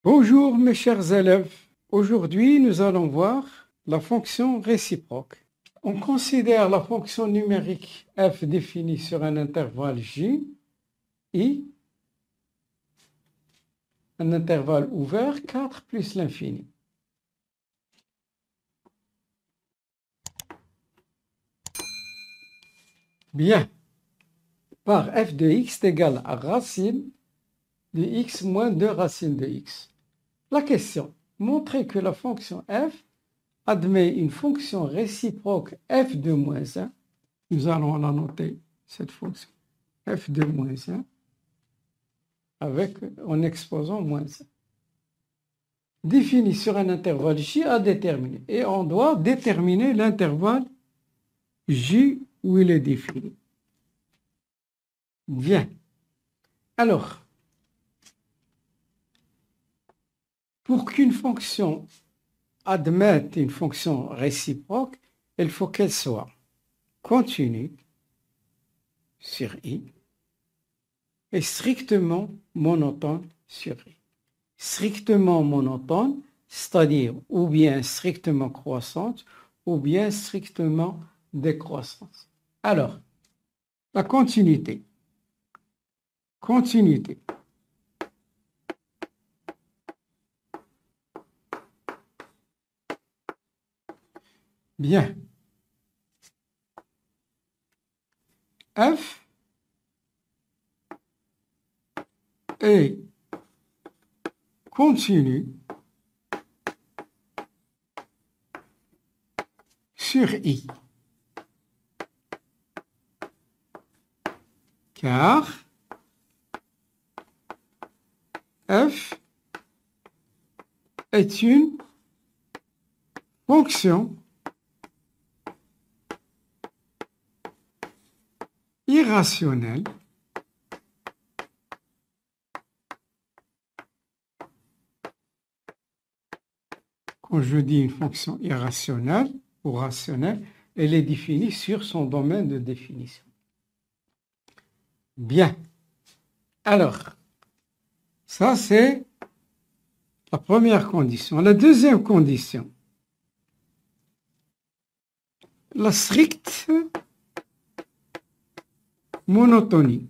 Bonjour mes chers élèves, aujourd'hui nous allons voir la fonction réciproque. On considère la fonction numérique f définie sur un intervalle j, i, un intervalle ouvert 4 plus l'infini. Bien, par f de x est égal à racine de x moins 2 racine de x. La question, montrer que la fonction f admet une fonction réciproque f de moins 1. Nous allons la noter, cette fonction f de moins 1, en exposant moins 1. Définie sur un intervalle j à déterminer. Et on doit déterminer l'intervalle j où il est défini. Bien. Alors, pour qu'une fonction admette une fonction réciproque, il faut qu'elle soit continue sur i et strictement monotone sur i. Strictement monotone, c'est-à-dire ou bien strictement croissante ou bien strictement décroissante. Alors, la continuité. Continuité. Bien. F est continu sur I, car F est une fonction irrationnelle quand je dis une fonction irrationnelle ou rationnelle, elle est définie sur son domaine de définition. Bien. Alors, ça c'est la première condition. La deuxième condition, la stricte monotonie.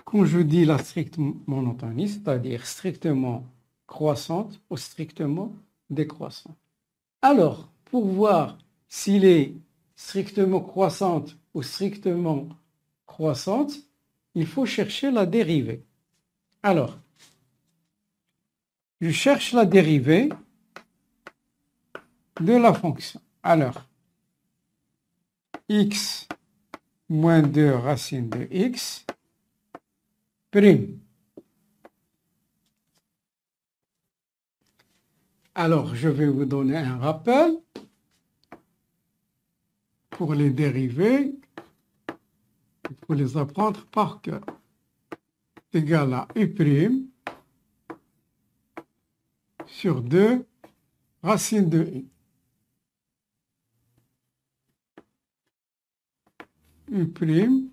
Quand je dis la stricte monotonie, c'est-à-dire strictement croissante ou strictement décroissante. Alors, pour voir s'il est strictement croissante ou strictement croissante, il faut chercher la dérivée. Alors, je cherche la dérivée de la fonction. Alors, x moins 2 racine de x prime. Alors, je vais vous donner un rappel pour les dérivées. Il faut les apprendre par cœur. Égal à u prime sur 2 racine de i. U prime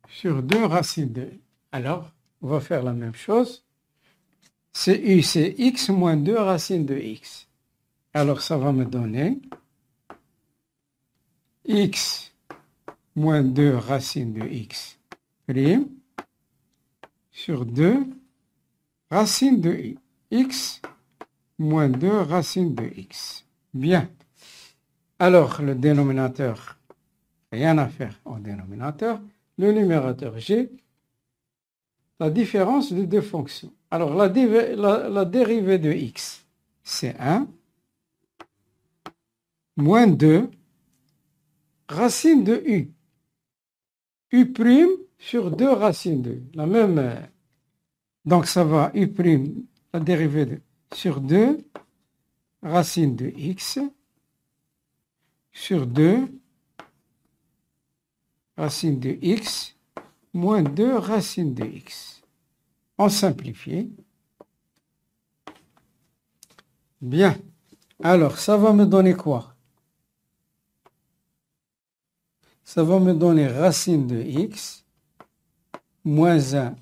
sur 2 racines de i. Alors, on va faire la même chose. C'est u, c'est x moins 2 racines de x. Alors, ça va me donner x moins 2 racines de x prime sur 2 racines de i. X moins 2 racines de x. Bien. Alors, le dénominateur, rien à faire au dénominateur. Le numérateur, j'ai la différence de deux fonctions. Alors, la dérivée de x, c'est 1 moins 2 racine de u. U prime sur 2 racines de u. La même. Donc, ça va u prime, la dérivée de sur 2 racine de x sur 2 racine de x moins 2 racine de x. On simplifie. Bien. Alors, ça va me donner quoi? Ça va me donner racine de x moins 1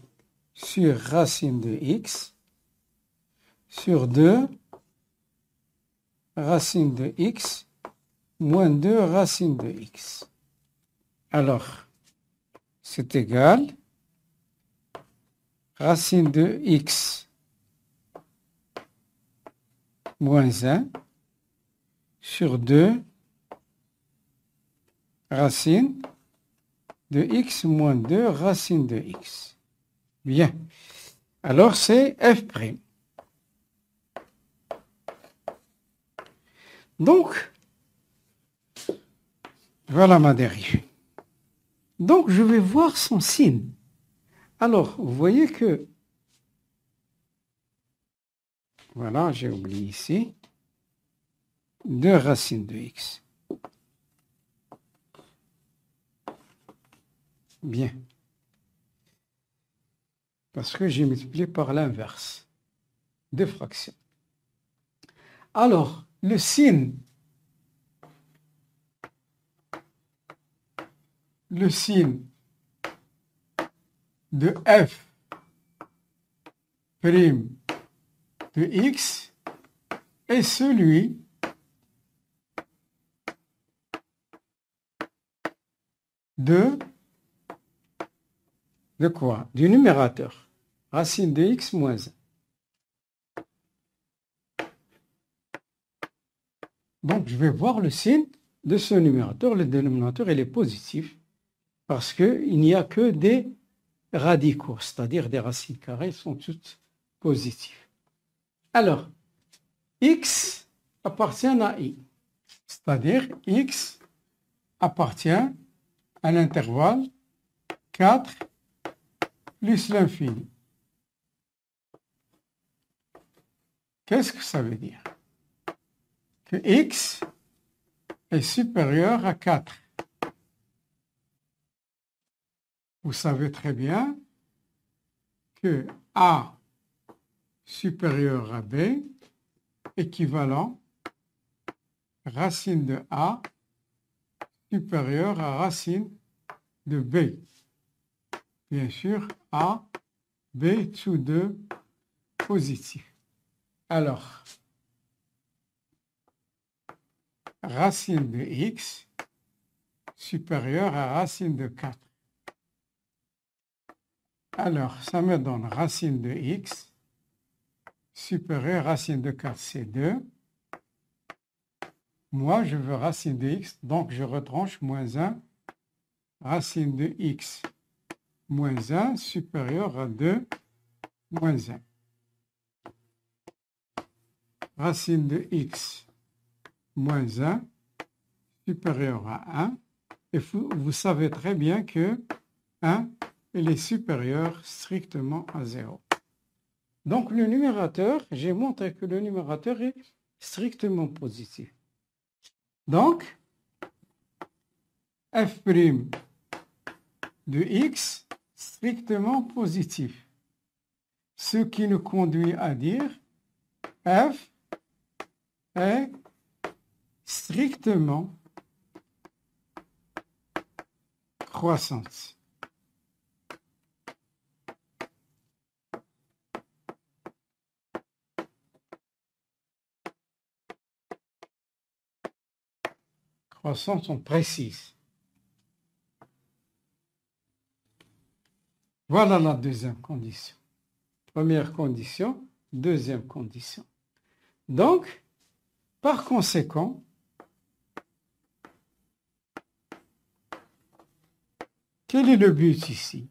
sur racine de x sur 2 racine de x moins 2 racine de x. Alors, c'est égal racine de x moins 1 sur 2 racine de x moins 2 racine de x. Bien. Alors, c'est f'. Donc, voilà ma dérive. Donc, je vais voir son signe. Alors, vous voyez que, voilà, j'ai oublié ici, 2 racines de x. Bien. Parce que j'ai multiplié par l'inverse de fractions. Alors, le signe de f' de x est celui de quoi? Du numérateur. Racine de x moins 1. Donc, je vais voir le signe de ce numérateur. Le dénominateur, il est positif parce qu'il n'y a que des radicaux, c'est-à-dire des racines carrées, sont toutes positives. Alors, x appartient à i, c'est-à-dire x appartient à l'intervalle 4 plus l'infini. Qu'est-ce que ça veut dire? Que x est supérieur à 4. Vous savez très bien que a supérieur à b équivalent racine de a supérieur à racine de b. Bien sûr, a, b, tous deux positifs. Alors, racine de x supérieur à racine de 4. Alors, ça me donne racine de x supérieur à racine de 4, c'est 2. Moi, je veux racine de x, donc je retranche moins 1, racine de x moins 1 supérieur à 2 moins 1. Racine de x moins 1 supérieur à 1. Et vous savez très bien que 1, il est supérieur strictement à 0. Donc le numérateur, j'ai montré que le numérateur est strictement positif. Donc, f' de x strictement positif. Ce qui nous conduit à dire f est strictement croissante. Croissance, on précise. Voilà la deuxième condition. Première condition, deuxième condition. Donc, par conséquent, quel est le but ici?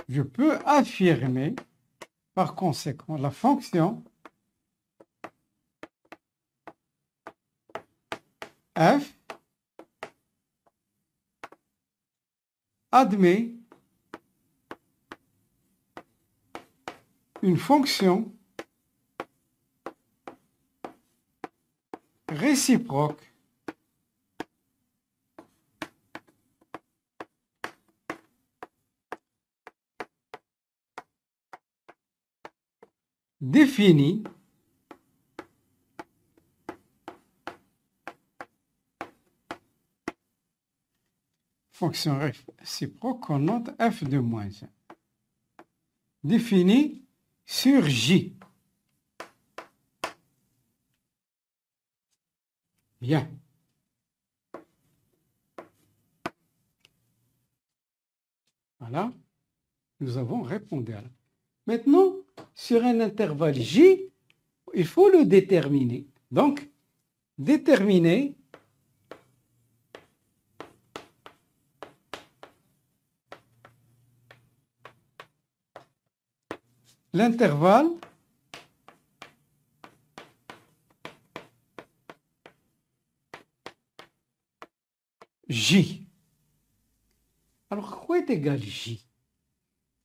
Je peux affirmer, par conséquent, la fonction f admet une fonction réciproque définie fonction réciproque qu'on note f de moins 1. Définie sur J. Bien. Voilà. Nous avons répondu à la. Maintenant, sur un intervalle J, il faut le déterminer. Donc, déterminer l'intervalle J. Alors, quoi est égal J?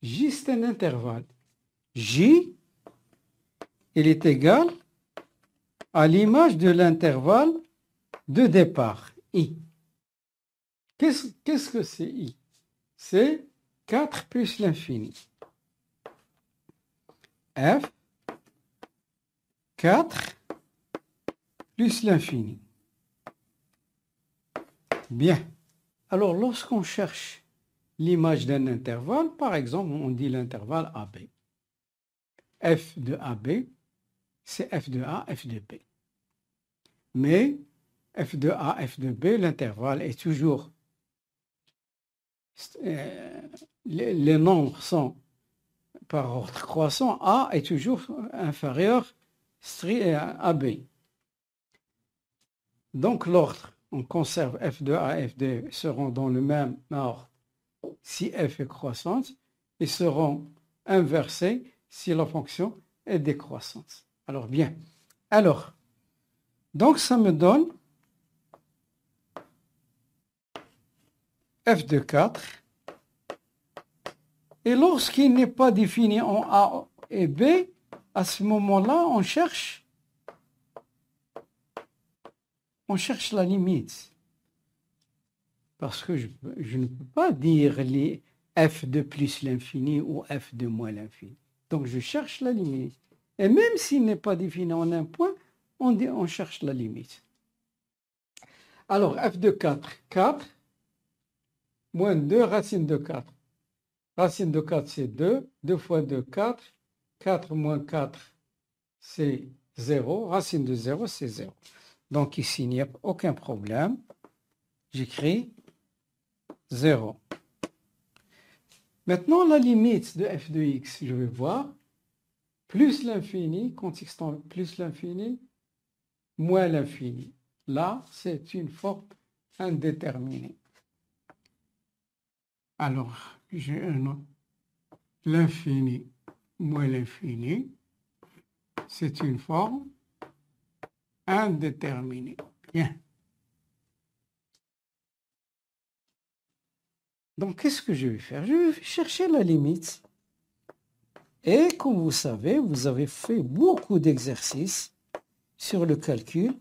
J, c'est un intervalle. J, il est égal à l'image de l'intervalle de départ, I. Qu'est-ce que c'est I? C'est 4 plus l'infini. F, 4 plus l'infini. Bien. Alors, lorsqu'on cherche l'image d'un intervalle, par exemple, on dit l'intervalle AB. F de AB, c'est F de A, F de B. Mais F de A, F de B, l'intervalle est toujours... les nombres sont par ordre croissant. A est toujours inférieur à B. Donc l'ordre, on conserve F de A, F de B seront dans le même ordre si F est croissante et seront inversés si la fonction est décroissante. Alors bien. Alors, donc ça me donne F de 4. Et lorsqu'il n'est pas défini en A et B, à ce moment-là, on cherche la limite. Parce que je ne peux pas dire les f de plus l'infini ou f de moins l'infini. Donc je cherche la limite. Et même s'il n'est pas défini en un point, on cherche la limite. Alors f de 4, 4, moins 2 racine de 4. Racine de 4, c'est 2. 2 fois 2, 4. 4 moins 4, c'est 0. Racine de 0, c'est 0. Donc ici, il n'y a aucun problème. J'écris 0. Maintenant, la limite de f de x, je vais voir. Plus l'infini, contexte plus l'infini, moins l'infini. Là, c'est une forme indéterminée. Alors, j'ai un autre. L'infini moins l'infini, c'est une forme indéterminée. Bien. Donc, qu'est-ce que je vais faire? Je vais chercher la limite. Et comme vous savez, vous avez fait beaucoup d'exercices sur le calcul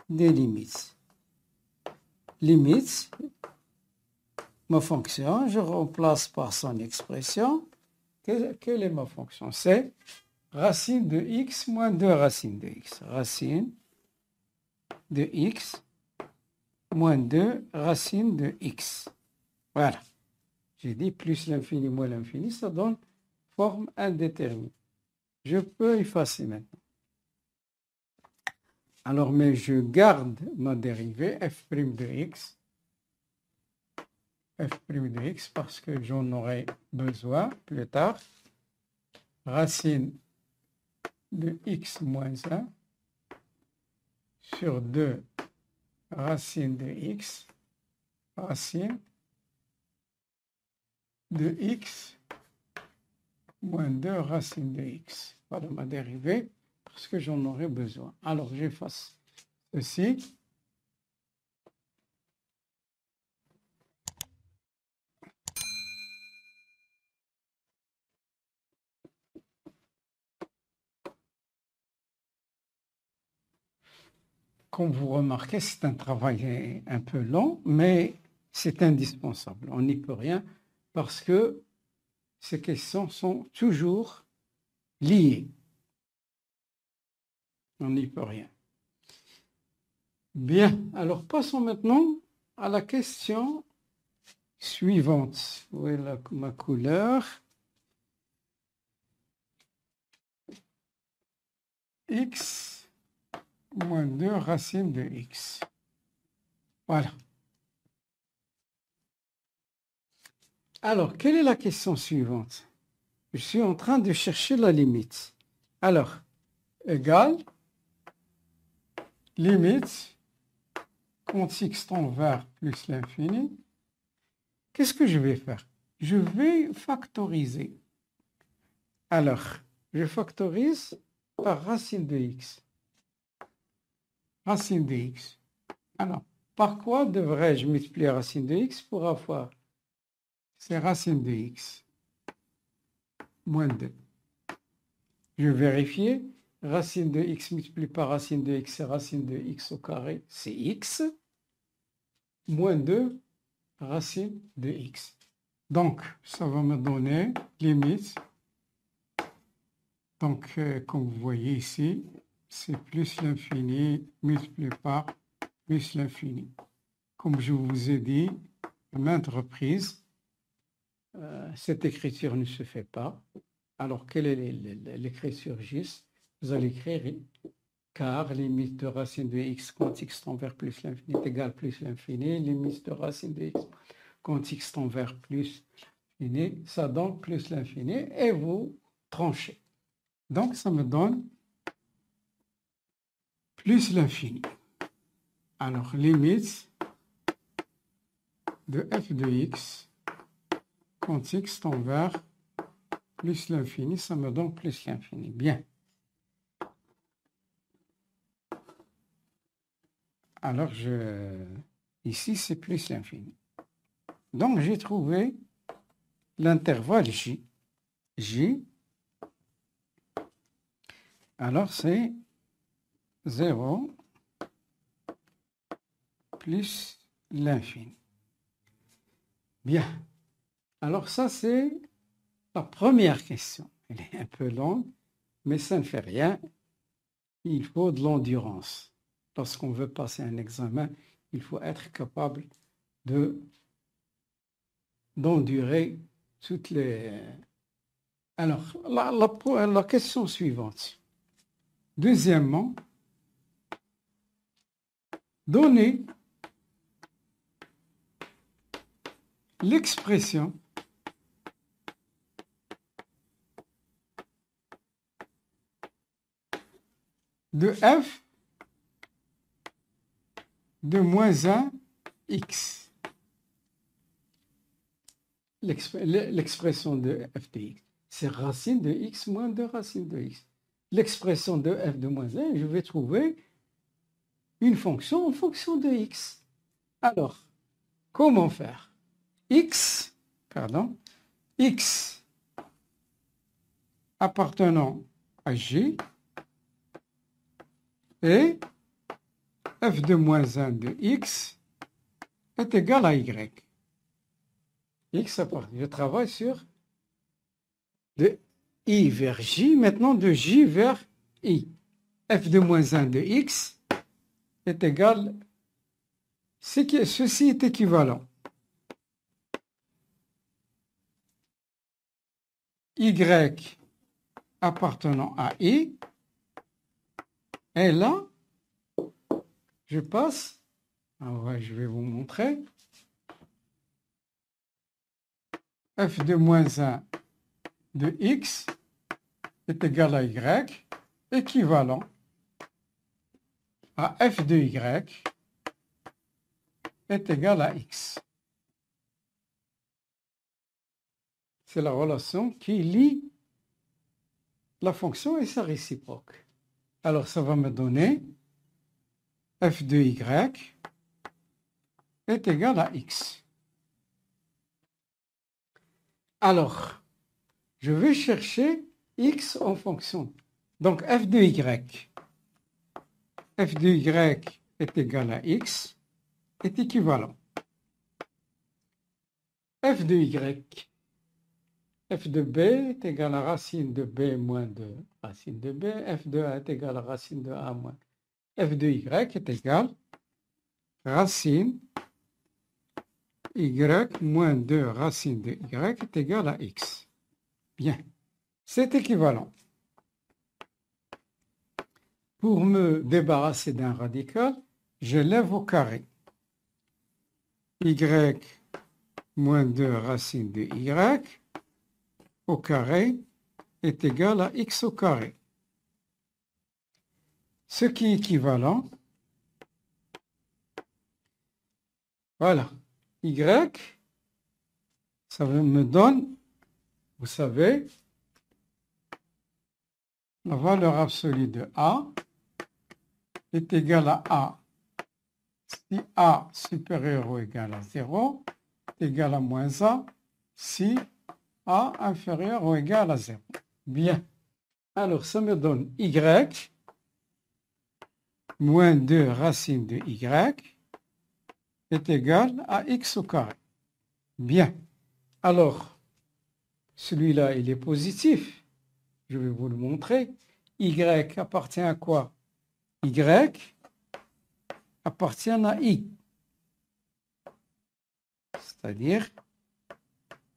des limites. Limite, ma fonction, je remplace par son expression. Quelle est ma fonction? C'est racine de x moins 2 racine de x. Racine de x moins 2 racine de x. Voilà. J'ai dit plus l'infini moins l'infini, ça donne forme indéterminée. Je peux effacer maintenant. Alors, mais je garde ma dérivée f' de x. F' de x parce que j'en aurai besoin plus tard. Racine de x moins 1 sur 2 racine de x, racine de x moins 2 racine de x. Voilà ma dérivée parce que j'en aurai besoin. Alors j'efface ceci. Comme vous remarquez, c'est un travail un peu long, mais c'est indispensable. On n'y peut rien parce que ces questions sont toujours liées. On n'y peut rien. Bien, alors passons maintenant à la question suivante. Où est ma couleur? X moins 2 racine de x. Voilà. Alors, quelle est la question suivante? Je suis en train de chercher la limite. Alors, égale limite quand x tend vers plus l'infini. Qu'est-ce que je vais faire? Je vais factoriser. Alors, je factorise par racine de x. Racine de x. Alors, par quoi devrais-je multiplier racine de x pour avoir c'est racine de x moins 2. Je vais vérifier. Racine de x multiplié par racine de x, c'est racine de x au carré, c'est x. Moins 2, racine de x. Donc, ça va me donner limite. Donc, comme vous voyez ici, c'est plus l'infini multiplié par plus l'infini. Comme je vous ai dit à maintes reprises, cette écriture ne se fait pas. Alors, quelle est l'écriture juste? Vous allez écrire car limite de racine de x quand x tend vers plus l'infini est égale plus l'infini, limite de racine de x quand x tend vers plus l'infini, ça donne plus l'infini et vous tranchez. Donc, ça me donne plus l'infini. Alors, limite de f de x quand x tend vers plus l'infini, ça me donne plus l'infini. Bien. Alors, ici, c'est plus l'infini. Donc, j'ai trouvé l'intervalle J. J, alors c'est 0 plus l'infini. Bien. Alors, ça, c'est la première question. Elle est un peu longue, mais ça ne fait rien. Il faut de l'endurance. Lorsqu'on veut passer un examen, il faut être capable d'endurer toutes les... Alors, la question suivante. Deuxièmement, donner l'expression de f de moins 1 x. L'expression de f de x, c'est racine de x moins 2 racine de x. L'expression de f de moins 1, je vais trouver une fonction en fonction de x. Alors, comment faire? X appartenant à J et f de moins 1 de x est égal à y. X appartient. Je travaille sur de I vers J, maintenant de J vers I. F de moins 1 de x est égal, ceci est équivalent. Y appartenant à I, et là, je passe, alors je vais vous montrer, f de moins 1 de x est égal à y, équivalent à f de y est égal à x. C'est la relation qui lie la fonction et sa réciproque. Alors, ça va me donner f de y est égal à x. Alors, je vais chercher x en fonction. Donc, f de y est égal à x est équivalent. F de y, f de b est égal à racine de b moins 2 racine de b, f de a est égal à racine de a moins. F de y est égal racine y moins 2 racine de y est égal à x. Bien, c'est équivalent. Pour me débarrasser d'un radical, je lève au carré. Y moins 2 racine de y au carré est égal à x au carré. Ce qui est équivalent, voilà, y, ça me donne, vous savez, la valeur absolue de a est égale à a. Si a supérieur ou égal à 0, est égal à moins a, si a inférieur ou égal à 0. Bien. Alors, ça me donne y moins 2 racine de y est égal à x au carré. Bien. Alors, celui-là, il est positif. Je vais vous le montrer. Y appartient à quoi? Y appartient à i. C'est-à-dire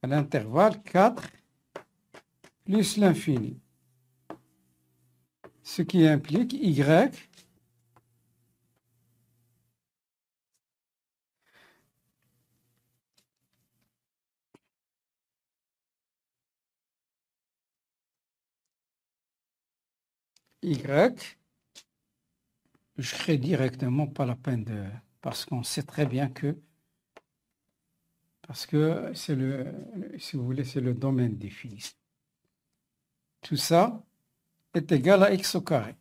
à l'intervalle 4 plus l'infini. Ce qui implique y je crée directement, pas la peine de... Parce qu'on sait très bien que... Parce que c'est le... Si vous voulez, c'est le domaine défini. Tout ça est égal à x au carré.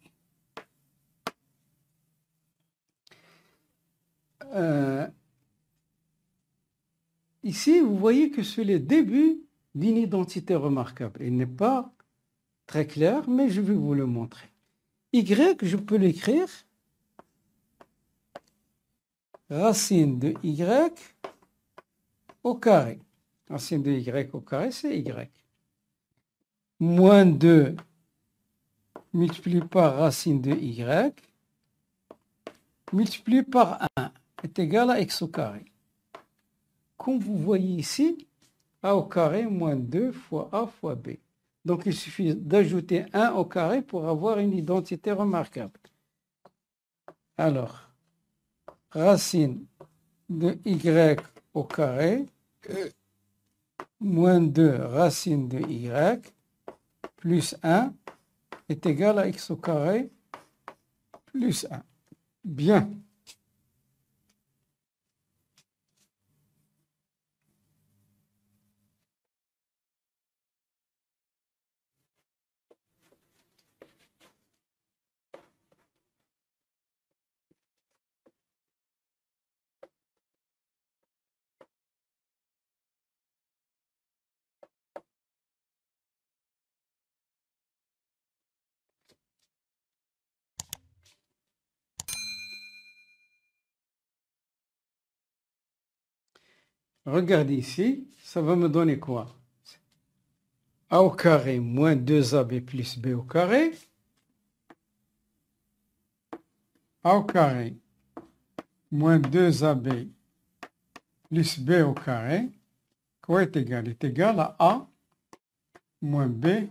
Ici, vous voyez que c'est le début d'une identité remarquable. Il n'est pas très clair, mais je vais vous le montrer. Y, je peux l'écrire racine de y au carré. Racine de y au carré, c'est y. Moins 2 multiplié par racine de y multiplié par 1 est égal à x au carré. Comme vous voyez ici, a au carré moins 2 fois a fois b. Donc il suffit d'ajouter 1 au carré pour avoir une identité remarquable. Alors, racine de y au carré moins 2 racine de y plus 1 est égal à x au carré plus 1. Bien. Regardez ici, ça va me donner quoi? A au carré moins 2ab plus b au carré. A au carré moins 2ab plus b au carré. Quoi est égal? Est égal à a moins b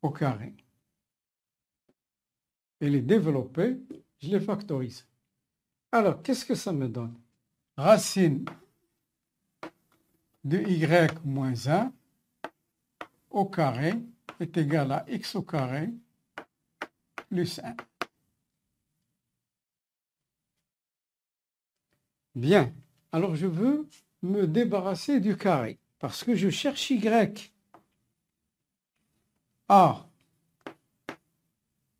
au carré. Et les développer, je les factorise. Alors, qu'est-ce que ça me donne? Racine de y moins 1 au carré est égal à x au carré plus 1. Bien, alors je veux me débarrasser du carré parce que je cherche y. A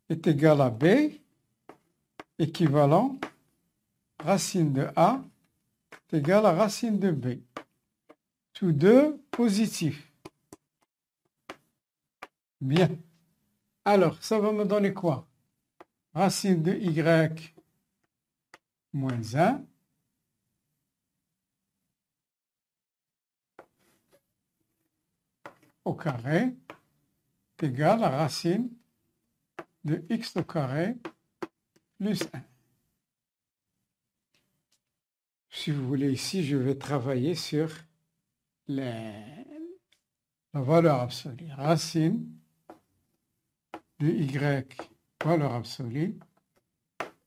est égal à b, équivalent, racine de a est égal à racine de b. Tous deux positifs. Bien. Alors, ça va me donner quoi? Racine de y moins 1 au carré est égal à racine de x au carré plus 1. si vous voulez, ici, je vais travailler sur la valeur absolue. Racine de y, valeur absolue,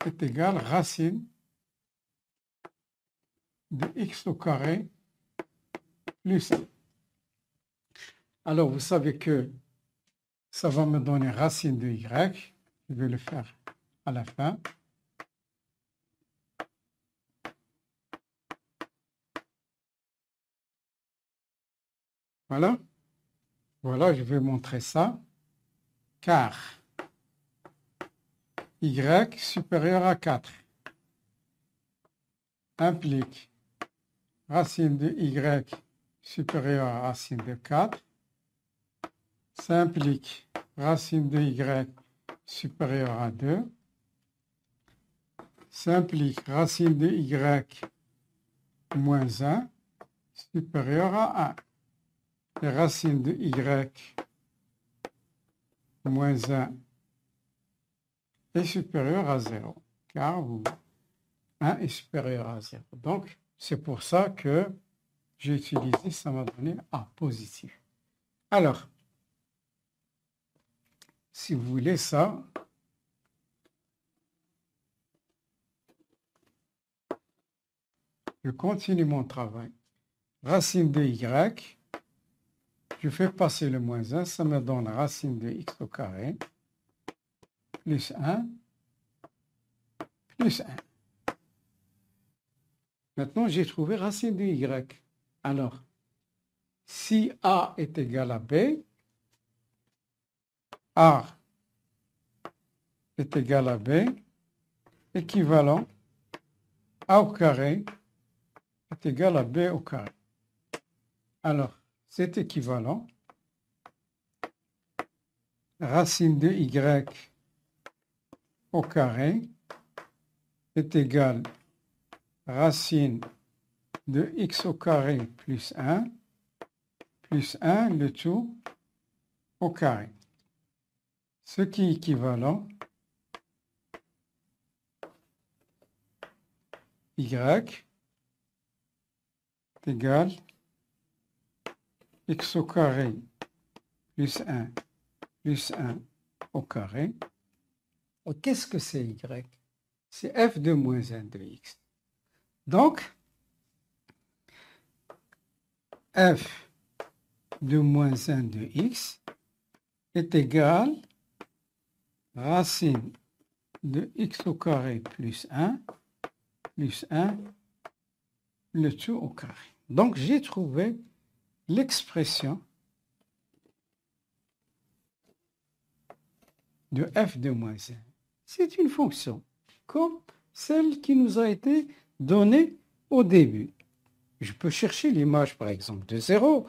est égale racine de x au carré plus 1. Alors, vous savez que ça va me donner racine de y. Je vais le faire à la fin. Voilà. Voilà, je vais montrer ça. Car y supérieur à 4 implique racine de y supérieure à racine de 4. Ça implique racine de y supérieure à 2. Ça implique racine de y moins 1 supérieure à 1. Et racine de y moins 1 est supérieur à 0, car 1 est supérieur à 0. Donc, c'est pour ça que j'ai utilisé, ça m'a donné A positif. Alors, si vous voulez ça, je continue mon travail. Racine de y, je fais passer le moins 1, ça me donne racine de x au carré, plus 1, plus 1. Maintenant, j'ai trouvé racine de y. Alors, si A est égal à B, A est égal à B, équivalent, A au carré est égal à B au carré. Alors, c'est équivalent. Racine de y au carré est égal racine de x au carré plus 1, le tout au carré. Ce qui est équivalent y est égal x au carré plus 1 au carré. Et qu'est-ce que c'est y? C'est f de moins 1 de x. Donc, f de moins 1 de x est égal racine de x au carré plus 1, le tout au carré. Donc, j'ai trouvé l'expression de f de moins 1. C'est une fonction comme celle qui nous a été donnée au début. Je peux chercher l'image, par exemple, de 0.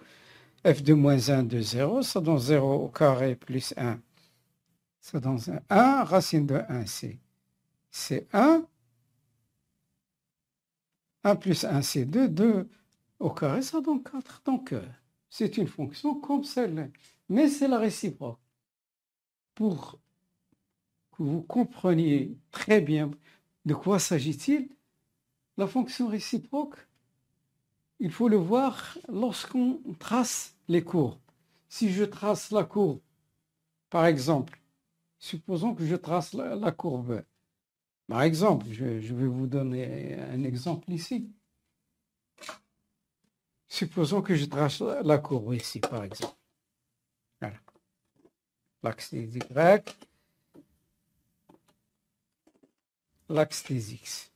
F de moins 1 de 0, ça donne 0 au carré plus 1. Ça donne 1, racine de 1, c'est 1. 1 plus 1, c'est 2. 2 au carré, ça donne 4. Donc, c'est une fonction comme celle-là. Mais c'est la réciproque. Pour que vous compreniez très bien de quoi s'agit-il, la fonction réciproque, il faut le voir lorsqu'on trace les courbes. Si je trace la courbe, par exemple, supposons que je trace la courbe. Par exemple, je vais vous donner un exemple ici. Supposons que je trace la courbe ici, par exemple. Voilà. L'axe des Y, l'axe des X.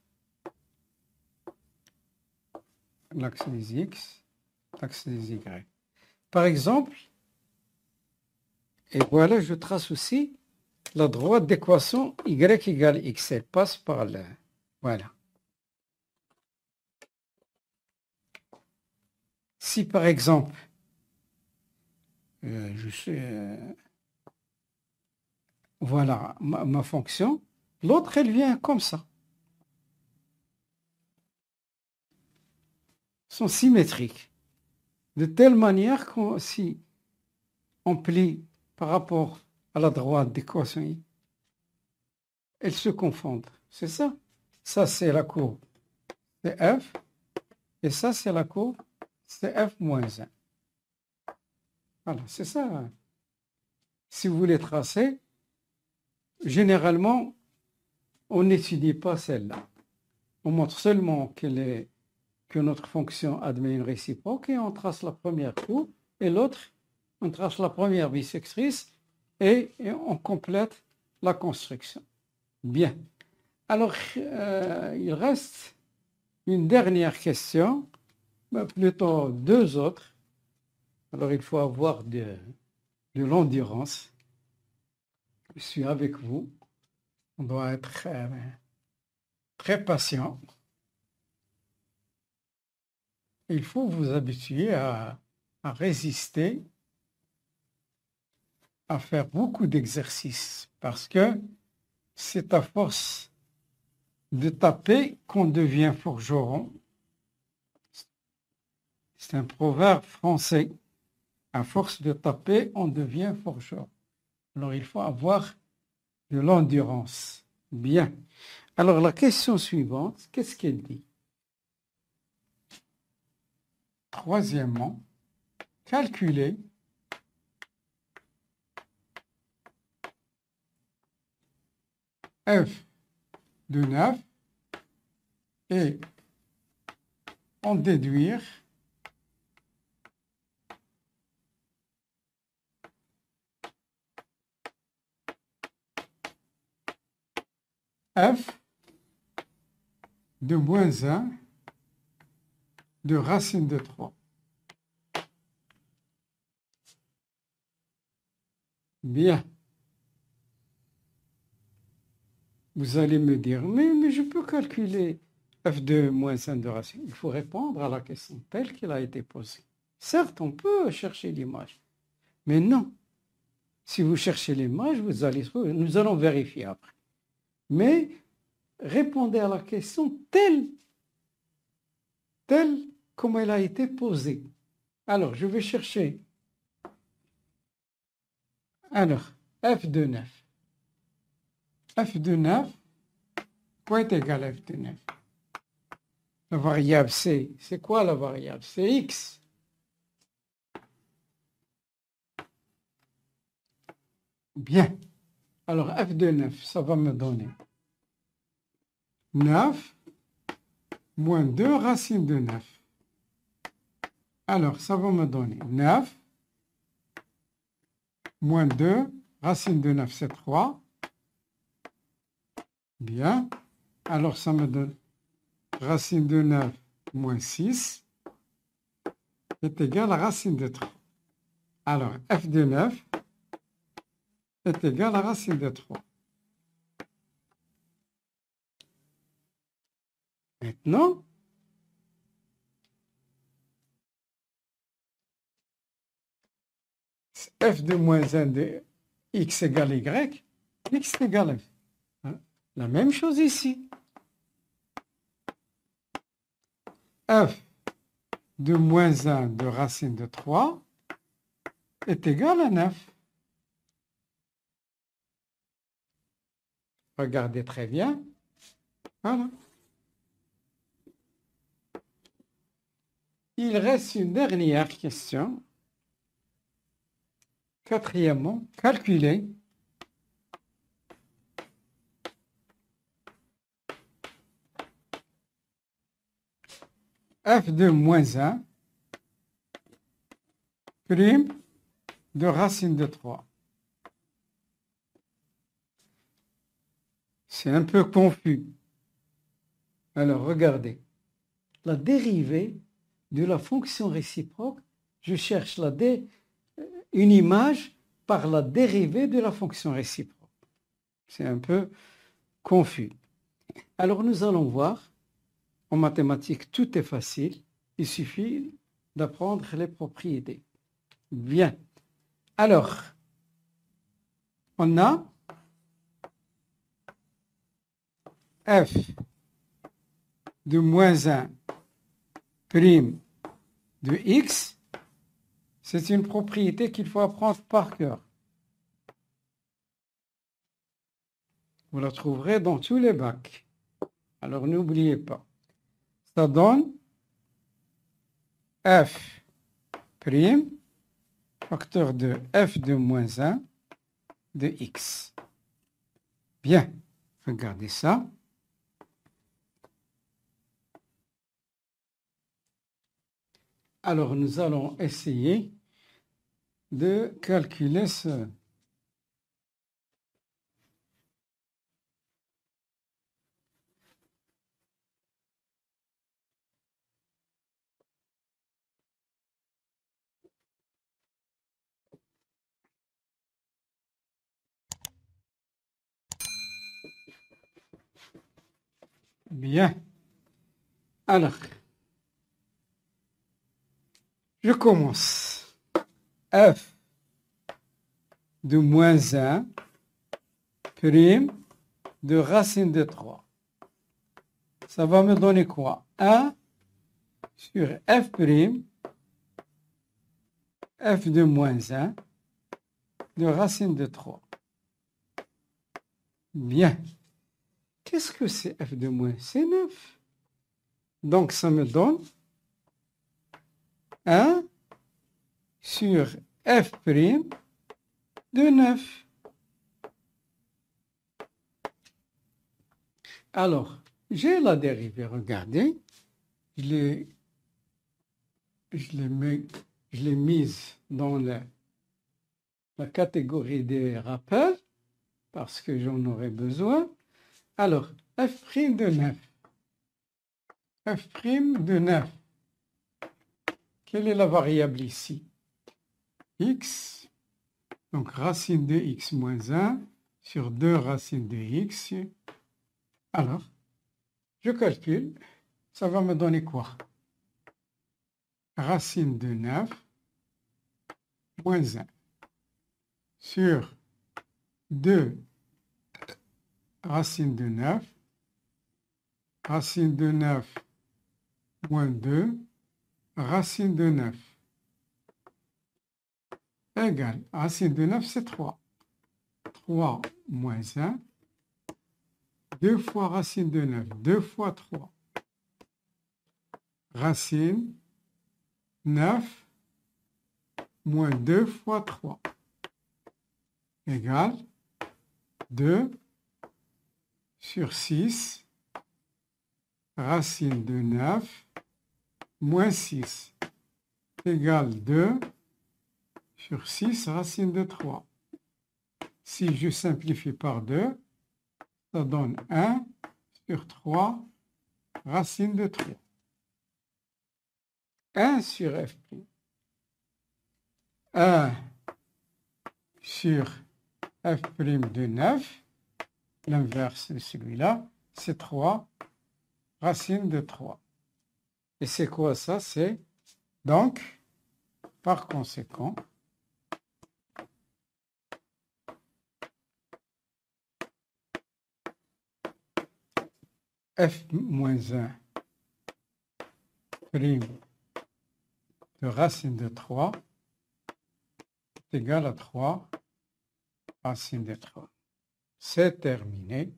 L'axe des X, l'axe des Y. Par exemple, et voilà, je trace aussi la droite d'équation y égale x. Elle passe par là. Voilà. Si par exemple, voilà ma fonction, l'autre elle vient comme ça. Sont symétriques. De telle manière que si on plie par rapport à la droite d'équation, elles se confondent. C'est ça. Ça, c'est la courbe. C'est f. Et ça, c'est la courbe, c'est f moins 1. Voilà, c'est ça. Si vous voulez tracer, généralement, on n'étudie pas celle-là. On montre seulement que notre fonction admet une réciproque et on trace la première courbe et l'autre, on trace la première bissectrice et on complète la construction. Bien. Alors, il reste une dernière question, plutôt deux autres. Alors, il faut avoir de l'endurance. Je suis avec vous. On doit être très patient. Il faut vous habituer à résister, à faire beaucoup d'exercices, parce que c'est à force de taper qu'on devient forgeron. C'est un proverbe français. À force de taper, on devient forgeron. Alors, il faut avoir de l'endurance. Bien. Alors, la question suivante, qu'est-ce qu'elle dit? Troisièmement, calculer f de 9 et en déduire f de moins 1 de racine de 3. Bien. Vous allez me dire, mais je peux calculer f de moins 1 de racine. Il faut répondre à la question telle qu'elle a été posée. Certes, on peut chercher l'image, mais non. Si vous cherchez l'image, vous allez trouver. Nous allons vérifier après. Mais répondez à la question telle comme elle a été posée. Alors, je vais chercher. Alors, f de 9. f de 9, quoi est égal à f de 9? La variable c, c'est quoi la variable? C'est x. Bien. Alors, f de 9, ça va me donner 9 moins 2 racine de 9. Alors, ça va me donner 9 moins 2 racine de 9, c'est 3. Bien. Alors, ça me donne racine de 9 moins 6 est égal à racine de 3. Alors, f de 9 est égal à racine de 3. Maintenant, f de moins 1 de x égale y, x égale f. La même chose ici. F de moins 1 de racine de 3 est égal à 9. Regardez très bien. Voilà. Il reste une dernière question. Quatrièmement, calculer f de moins 1 prime de racine de 3. C'est un peu confus. Alors, regardez. La dérivée de la fonction réciproque, je cherche une image par la dérivée de la fonction réciproque. C'est un peu confus. Alors, nous allons voir. En mathématiques, tout est facile. Il suffit d'apprendre les propriétés. Bien. Alors, on a f de moins 1 prime de x. C'est une propriété qu'il faut apprendre par cœur. Vous la trouverez dans tous les bacs. Alors, n'oubliez pas. Ça donne f prime, facteur de f de moins 1 de x. Bien, regardez ça. Alors, nous allons essayer de calculer ce. Bien. Alors, je commence. F de moins 1 prime de racine de 3. Ça va me donner quoi? 1 sur f prime, f de moins 1 de racine de 3. Bien. Qu'est-ce que c'est f de moins? C'est 9. Donc, ça me donne 1 sur f prime de 9. Alors, j'ai la dérivée, regardez. Je l'ai mise dans la catégorie des rappels parce que j'en aurai besoin. Alors, f' de 9. f' de 9. Quelle est la variable ici? X. Donc, racine de x moins 1 sur 2 racines de x. Alors, je calcule. Ça va me donner quoi? Racine de 9 moins 1 sur 2 racine de 9, racine de 9 moins 2, racine de 9 égale, racine de 9 c'est 3. 3 moins 1, 2 fois racine de 9, 2 fois 3. Racine 9 moins 2 fois 3 égale 2 sur 6 racine de 9 moins 6 égale 2 sur 6 racine de 3. Si je simplifie par 2, ça donne 1 sur 3 racine de 3. 1 sur f'. 1 sur f' de 9, l'inverse de celui-là, c'est 3 racine de 3. Et c'est quoi ça? C'est donc, par conséquent, f moins 1 prime de racine de 3 est égal à 3 racine de 3. C'est terminé.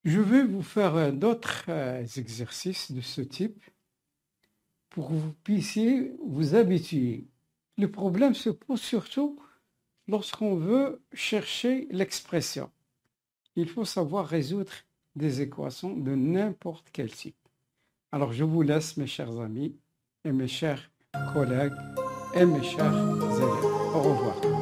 Je vais vous faire d'autres exercices de ce type pour que vous puissiez vous habituer. Le problème se pose surtout lorsqu'on veut chercher l'expression. Il faut savoir résoudre des équations de n'importe quel type. Alors je vous laisse, mes chers amis et mes chers collègues et mes chers élèves. Au revoir.